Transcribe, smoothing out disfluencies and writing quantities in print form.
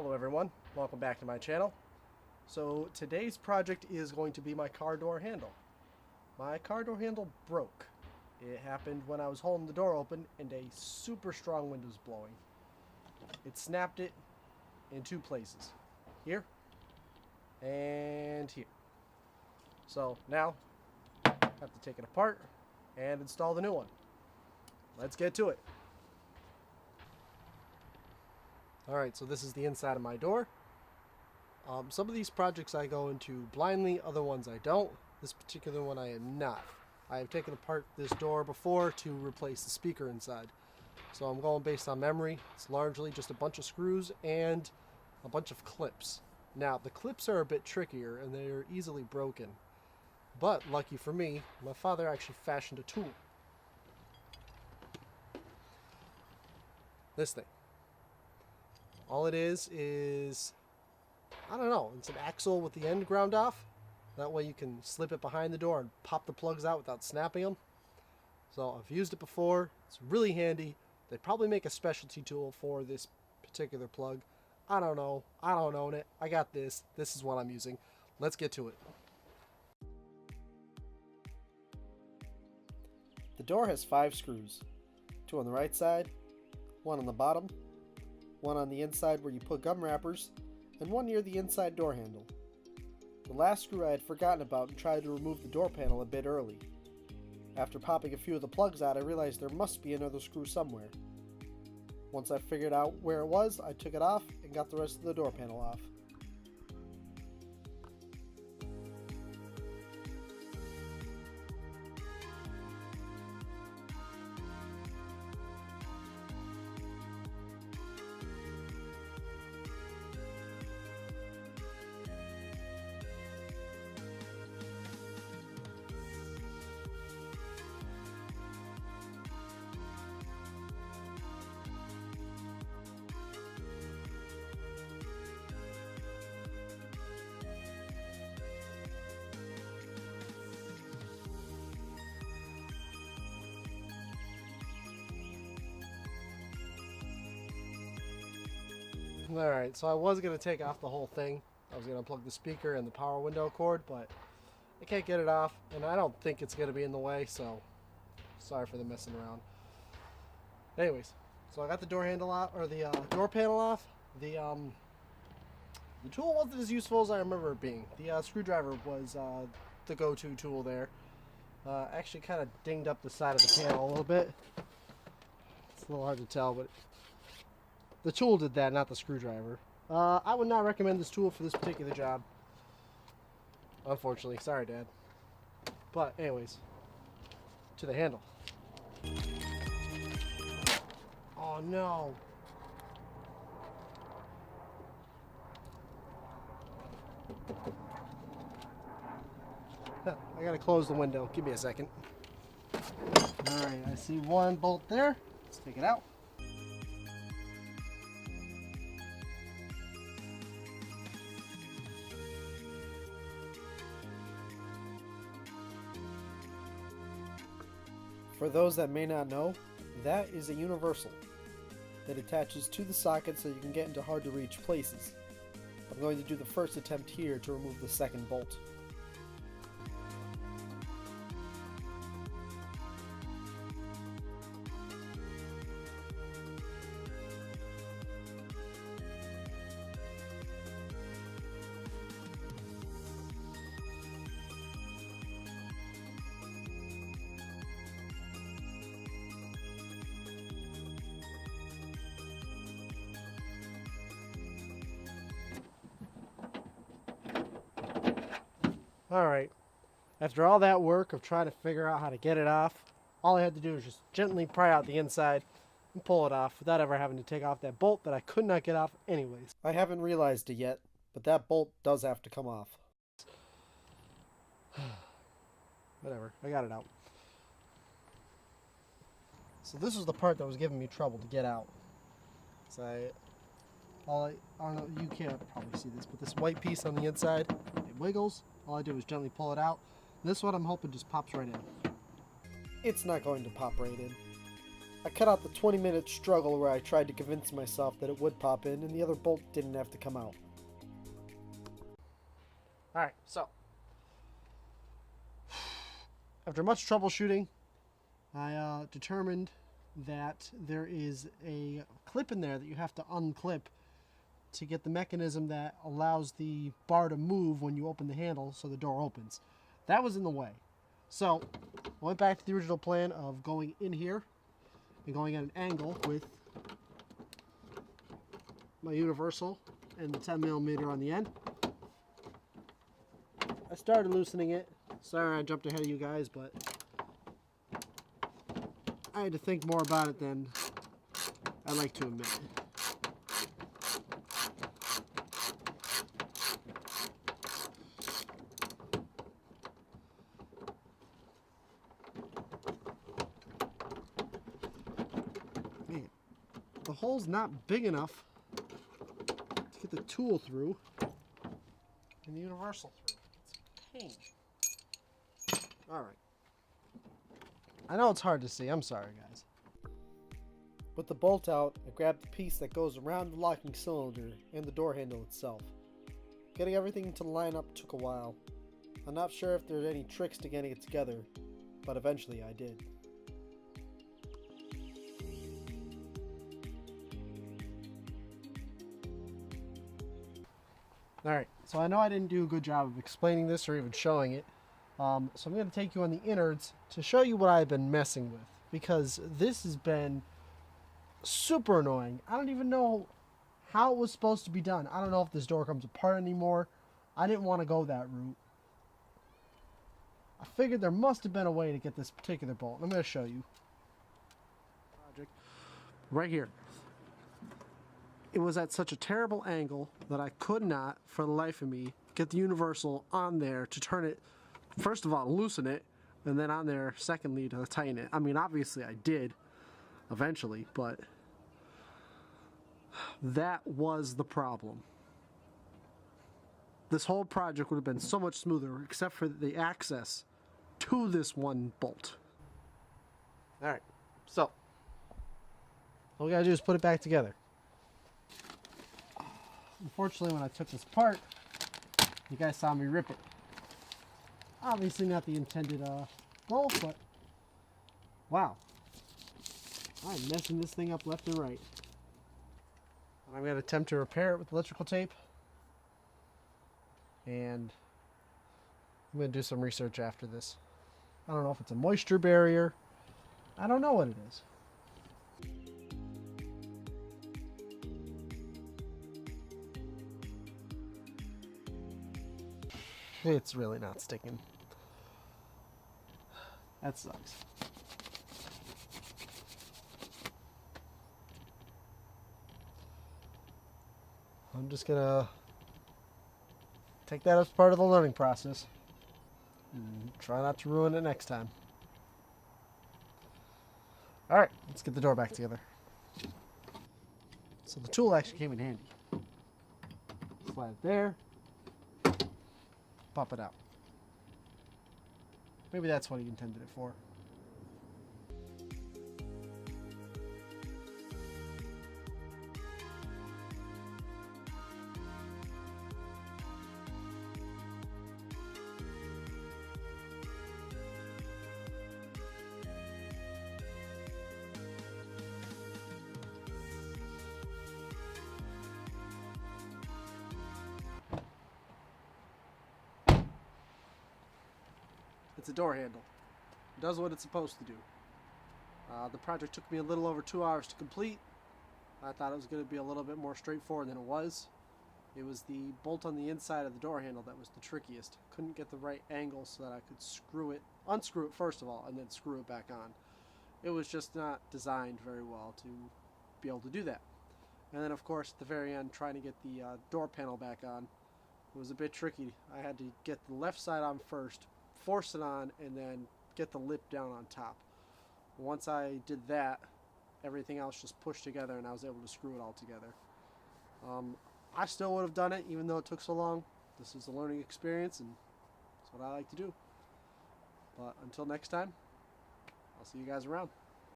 Hello everyone, welcome back to my channel. So today's project is going to be my car door handle. My car door handle broke. It happened when I was holding the door open and a super strong wind was blowing. It snapped it in two places, here and here. So now I have to take it apart and install the new one. Let's get to it. Alright, so this is the inside of my door. Some of these projects I go into blindly, other ones I don't. This particular one I am not. I have taken apart this door before to replace the speaker inside. So I'm going based on memory. It's largely just a bunch of screws and a bunch of clips. Now, the clips are a bit trickier and they're easily broken. But, lucky for me, my father actually fashioned a tool. This thing. All it is, I don't know, it's an axle with the end ground off. That way you can slip it behind the door and pop the plugs out without snapping them. So I've used it before. It's really handy. They probably make a specialty tool for this particular plug. I don't know. I don't own it. I got this. This is what I'm using. Let's get to it. The door has 5 screws. 2 on the right side, 1 on the bottom, 1 on the inside where you put gum wrappers, and 1 near the inside door handle. The last screw I had forgotten about and tried to remove the door panel a bit early. After popping a few of the plugs out, I realized there must be another screw somewhere. Once I figured out where it was, I took it off and got the rest of the door panel off. Alright, so I was going to take off the whole thing. I was going to plug the speaker and the power window cord, but I can't get it off, and I don't think it's going to be in the way, so sorry for the messing around. Anyways, so I got the door handle off, or the door panel off. The tool wasn't as useful as I remember it being. The screwdriver was the go-to tool there. Actually kind of dinged up the side of the panel a little bit. It's a little hard to tell, but the tool did that, not the screwdriver. I would not recommend this tool for this particular job. Unfortunately. Sorry, Dad. But, anyways. To the handle. Oh, no. I gotta close the window. Give me a second. Alright, I see one bolt there. Let's take it out. For those that may not know, that is a universal that attaches to the socket so you can get into hard to reach places. I'm going to do the first attempt here to remove the second bolt. Alright, after all that work of trying to figure out how to get it off, all I had to do was just gently pry out the inside and pull it off without ever having to take off that bolt that I could not get off anyways. I haven't realized it yet, but that bolt does have to come off. Whatever, I got it out. So this was the part that was giving me trouble to get out. So I don't know, you can't probably see this, but this white piece on the inside, it wiggles. All I did was gently pull it out. This one I'm hoping just pops right in. It's not going to pop right in. I cut out the 20-minute struggle where I tried to convince myself that it would pop in and the other bolt didn't have to come out. Alright, so after much troubleshooting, I determined that there is a clip in there that you have to unclip to get the mechanism that allows the bar to move when you open the handle so the door opens. That was in the way. So I went back to the original plan of going in here and going at an angle with my universal and the 10mm on the end. I started loosening it. Sorry I jumped ahead of you guys, but I had to think more about it than I like to admit. Man, the hole's not big enough to get the tool through and the universal through. It's a pain. Alright. I know it's hard to see, I'm sorry guys. With the bolt out, I grabbed the piece that goes around the locking cylinder and the door handle itself. Getting everything to line up took a while. I'm not sure if there's any tricks to getting it together, but eventually I did. Alright, so I know I didn't do a good job of explaining this or even showing it. So I'm going to take you on the innards to show you what I've been messing with, because this has been super annoying. I don't even know how it was supposed to be done. I don't know if this door comes apart anymore. I didn't want to go that route. I figured there must have been a way to get this particular bolt. I'm going to show you. Project right here. It was at such a terrible angle that I could not, for the life of me, get the universal on there to turn it. First of all, loosen it, and then on there, secondly, to tighten it. I mean, obviously I did, eventually, but that was the problem. This whole project would have been so much smoother, except for the access to this one bolt. Alright, so, all we gotta do is put it back together. Unfortunately, when I took this apart, you guys saw me rip it. Obviously not the intended goal, but wow. I'm messing this thing up left and right. I'm going to attempt to repair it with electrical tape. And I'm going to do some research after this. I don't know if it's a moisture barrier. I don't know what it is. It's really not sticking. That sucks. I'm just gonna take that as part of the learning process and try not to ruin it next time. Alright, let's get the door back together. So the tool actually came in handy. Slide it there. Pop it out. Maybe that's what he intended it for. It's a door handle. It does what it's supposed to do. The project took me a little over 2 hours to complete. I thought it was going to be a little bit more straightforward than it was. It was the bolt on the inside of the door handle that was the trickiest. Couldn't get the right angle so that I could unscrew it first of all, and then screw it back on. It was just not designed very well to be able to do that. And then of course at the very end, trying to get the door panel back on, it was a bit tricky. I had to get the left side on first, force it on, and then get the lip down on top. Once I did that, everything else just pushed together and I was able to screw it all together. I still would have done it even though it took so long. This is a learning experience and it's what I like to do. But until next time, I'll see you guys around.